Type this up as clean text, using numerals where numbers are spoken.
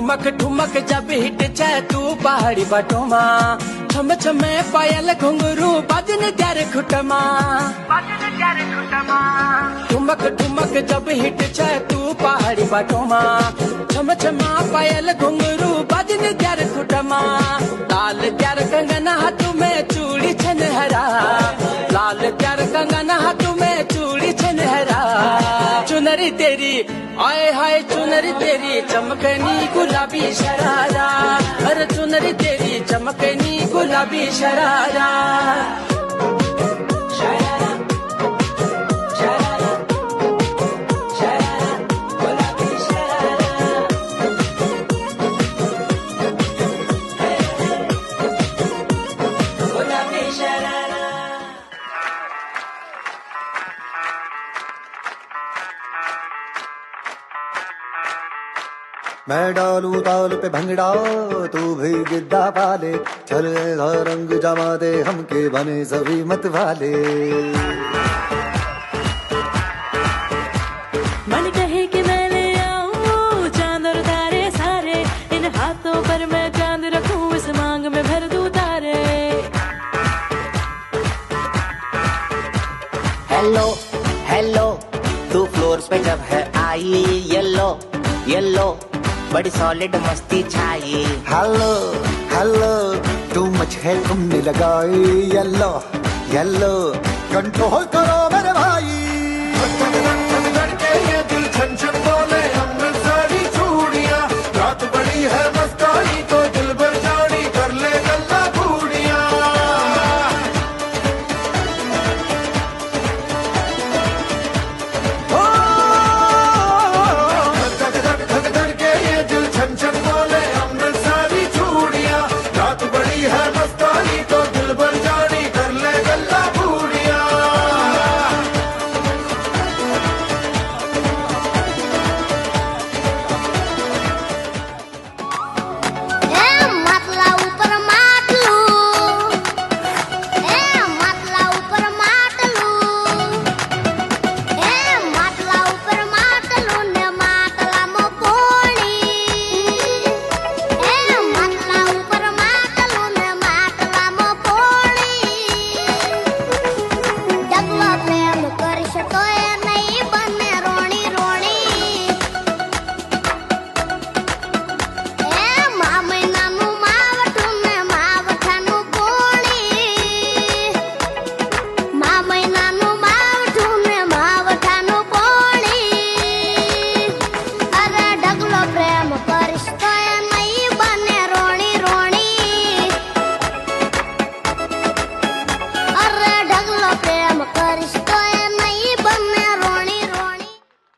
ठुमक ठुमक जब हिट छे तू पहाड़ी बाटोमा छम छमे पायल घुंघरू बाजन त्यारे खुटमा ठुमक ठुमक जब हिट छे तू पहाड़ी बाटोमा छम छमा पायल घुंघरू बाजन त्यारे खुटमा लाल त्यार कंगना हाथ में चूड़ी छनहरा लाल त्यार कंगना हाथ में चूड़ी छनहरा चुनरी तेरी आए हाय चुनरी तेरी चमकनी गुलाबी शरारा अरे चुनरी तेरी चमकनी गुलाबी शरारा मैं डालू ताल पे भंगड़ा तू भी गिद्दा पाले चल ऐसा रंग जमा दे हमके बने सभी मत वाले मन कहे कि मैं ले आऊं चांद और तारे सारे इन हाथों पर मैं चांद रखूं इस मांग में भर दूं तारे हेलो हेलो तू फ्लोर पे जब है आई येलो येलो बड़ी सॉलिड मस्ती छाई हेलो हेलो तू मच है तुमने लगाई येलो येलो कंट्रोल करो मेरे भाई दिल छन छन बोले अमृतसरी चूड़ियां रात बड़ी है मस्तानी तो